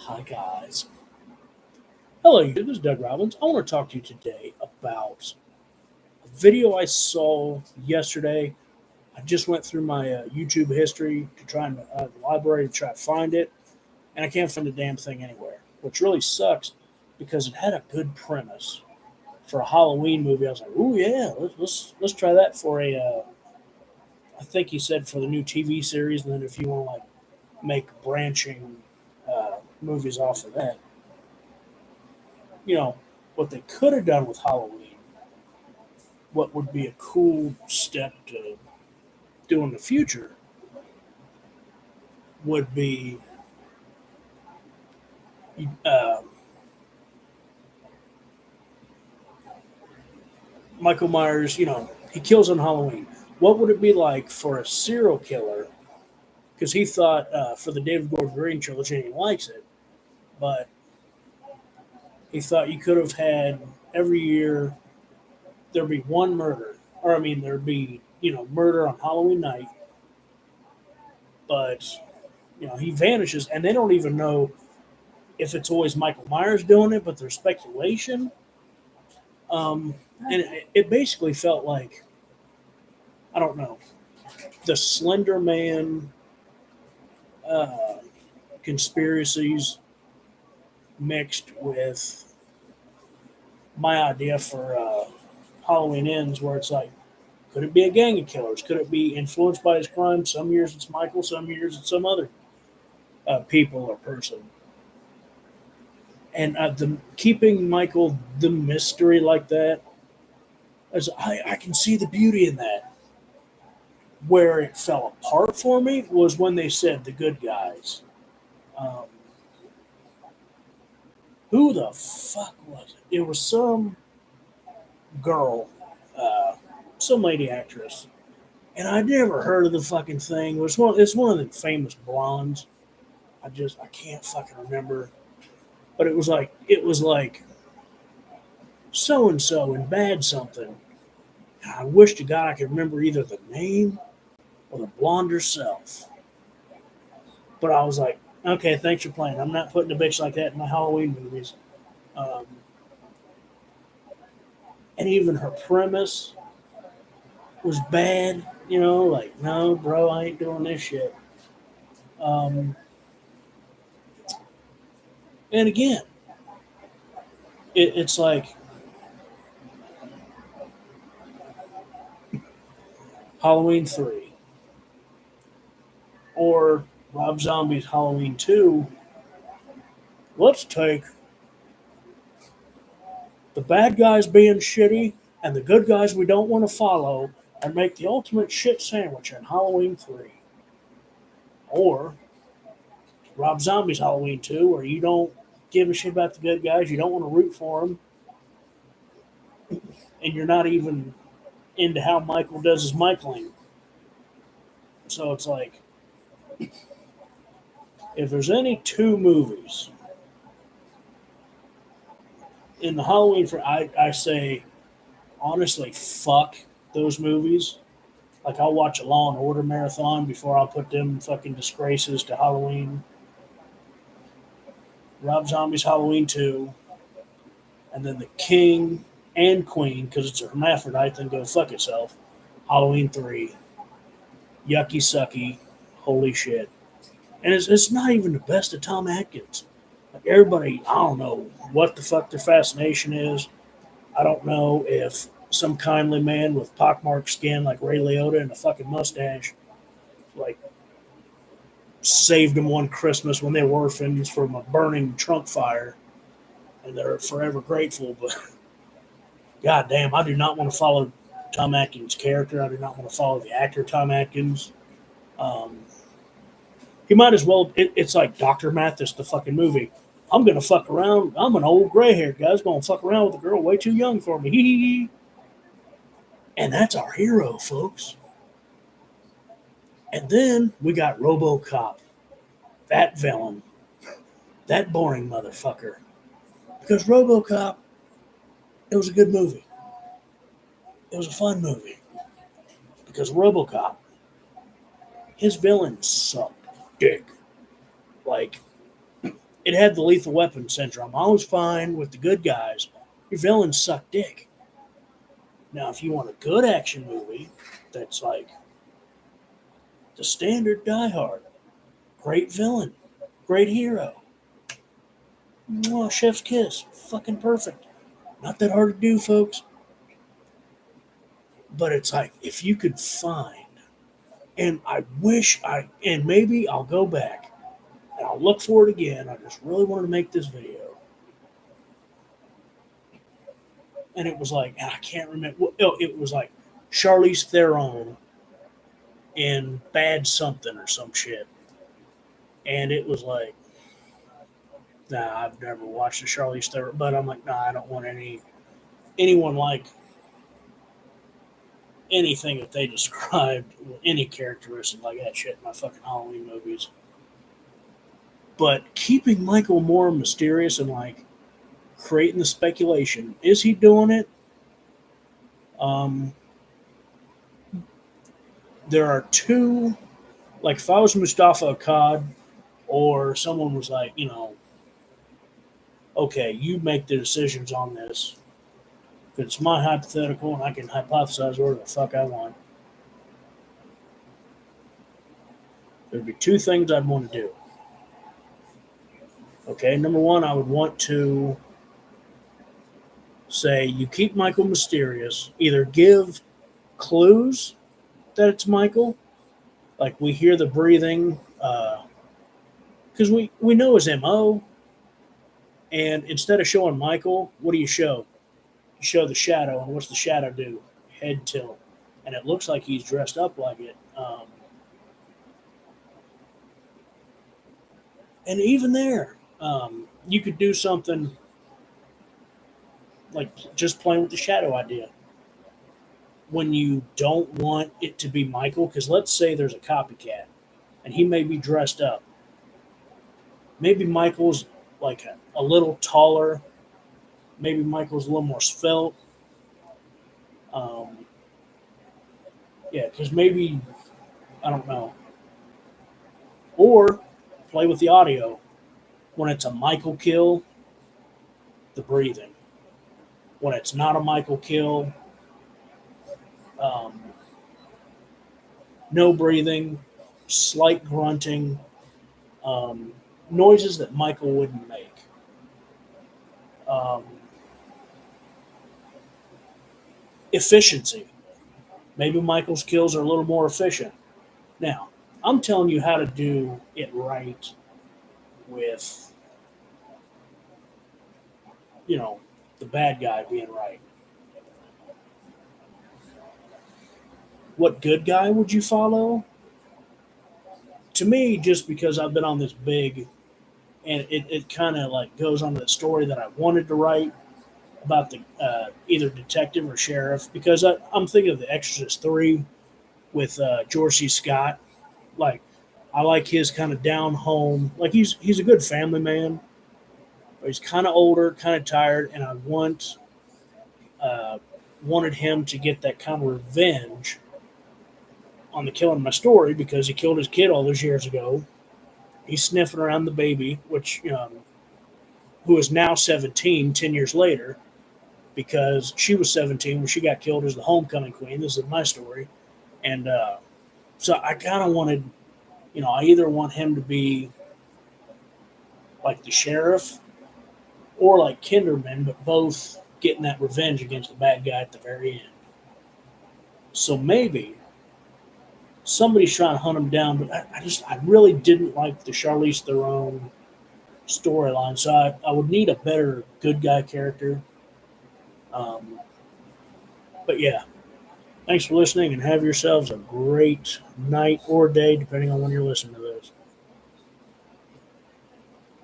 Hi, guys. Hello, this is Doug Robbins. I want to talk to you today about a video I saw yesterday. I just went through my YouTube history to try and the library to try to find it, and I can't find the damn thing anywhere, which really sucks because it had a good premise for a Halloween movie. I was like, "Ooh, yeah, let's try that for a." I think he said for the new TV series, and then if you want to like make branching movies off of that, what they could have done with Halloween, what would be a cool step to do in the future would be uh, Michael Myers. He kills on Halloween. What would it be like for a serial killer? Because he thought for the David Gordon Green trilogy, and he likes it, but he thought you could have had every year there'd be one murder, or I mean there'd be murder on Halloween night, but he vanishes, and they don't even know if it's always Michael Myers doing it, but there's speculation. And it basically felt like, I don't know, the Slender Man uh, conspiracies mixed with my idea for Halloween Ends, where it's like, could it be a gang of killers? Could it be influenced by his crime? Some years it's Michael, some years it's some other people or person. And the keeping Michael the mystery like that, as I can see the beauty in that. Where it fell apart for me was when they said the good guys. Um, who the fuck was it? It was some girl, uh, some lady actress, and I never heard of the fucking thing. It's one of the famous blondes. I can't fucking remember, but it was like so and so and bad something. And I wish to God I could remember either the name or the blonde herself. But I was like, okay, thanks for playing. I'm not putting a bitch like that in my Halloween movies. Um, and even her premise was bad. Like, no, bro, I ain't doing this shit. Um, and again, it's like Halloween 3 or Rob Zombie's Halloween 2. Let's take the bad guys being shitty and the good guys we don't want to follow and make the ultimate shit sandwich in Halloween 3. Or Rob Zombie's Halloween 2, where you don't give a shit about the good guys, you don't want to root for them, and you're not even into how Michael does his Michaeling. So it's like, if there's any two movies in the Halloween for, I say honestly, fuck those movies. Like I'll watch a Law and Order marathon before I'll put them fucking disgraces to Halloween. Rob Zombie's Halloween 2, and then the King and Queen, because it's a hermaphrodite, then go fuck itself. Halloween 3, yucky sucky, holy shit. And it's not even the best of Tom Atkins. Like everybody, I don't know what the fuck their fascination is. I don't know if some kindly man with pockmarked skin like Ray Liotta and a fucking mustache, like saved them one Christmas when they were orphans from a burning trunk fire, and they're forever grateful. But goddamn, I do not want to follow Tom Atkins' character. I do not want to follow the actor Tom Atkins. Um, he might as well. It's like Doctor Mathis, the fucking movie. I'm gonna fuck around. I'm an old gray haired guy's gonna fuck around with a girl way too young for me. And that's our hero, folks. And then we got RoboCop, that villain, that boring motherfucker. Because RoboCop, it was a good movie. It was a fun movie. Because RoboCop, his villain sucked dick. Like, it had the Lethal Weapon syndrome. I was fine with the good guys. Your villains suck dick. Now, if you want a good action movie that's like the standard Die Hard, great villain, great hero, mwah, chef's kiss, fucking perfect. Not that hard to do, folks. But it's like, if you could find, and I wish and maybe I'll go back and I'll look for it again. I just really wanted to make this video. And it was like, and I can't remember. It was like Charlize Theron in Bad Something or some shit. And it was like, nah, I've never watched a Charlize Theron, but I'm like, nah, I don't want anyone like anything that they described, any characteristic like that shit in my fucking Halloween movies. But keeping Michael more mysterious and like creating the speculation, is he doing it? Um, there are two, like if I was Mustafa Akkad or someone was like, okay, you make the decisions on this because it's my hypothetical and I can hypothesize whatever the fuck I want. There'd be two things I'd want to do. Okay, number one, I would want to say you keep Michael mysterious, either give clues that it's Michael, like we hear the breathing, because we know his MO, and instead of showing Michael, what do you show? You show the shadow, and what's the shadow do? Head tilt, and it looks like he's dressed up like it. And even there, you could do something like just playing with the shadow idea. When you don't want it to be Michael, because let's say there's a copycat and he may be dressed up. Maybe Michael's like a little taller. Maybe Michael's a little more svelte. Um, yeah, because maybe, I don't know. Or play with the audio. When it's a Michael kill, the breathing. When it's not a Michael kill, um, no breathing, slight grunting, um, noises that Michael wouldn't make. Um, efficiency. Maybe Michael's kills are a little more efficient. Now, I'm telling you how to do it right with, you know, the bad guy being right. What good guy would you follow? To me, just because I've been on this big, and it kind of like goes on the story that I wanted to write about the either detective or sheriff, because I'm thinking of The Exorcist 3 with George C. Scott. Like, I like his kind of down home. Like he's a good family man, but he's kind of older, kind of tired, and I uh, wanted him to get that kind of revenge on the killing of my story because he killed his kid all those years ago. He's sniffing around the baby, which who is now 17, 10 years later, because she was 17 when she got killed as the homecoming queen. This is my story, and so I kind of wanted, I either want him to be like the sheriff or like Kinderman, but both getting that revenge against the bad guy at the very end. So maybe somebody's trying to hunt him down, but I really didn't like the Charlize Theron storyline. So I would need a better good guy character. Um, but yeah, thanks for listening and have yourselves a great night or day, depending on when you're listening to this.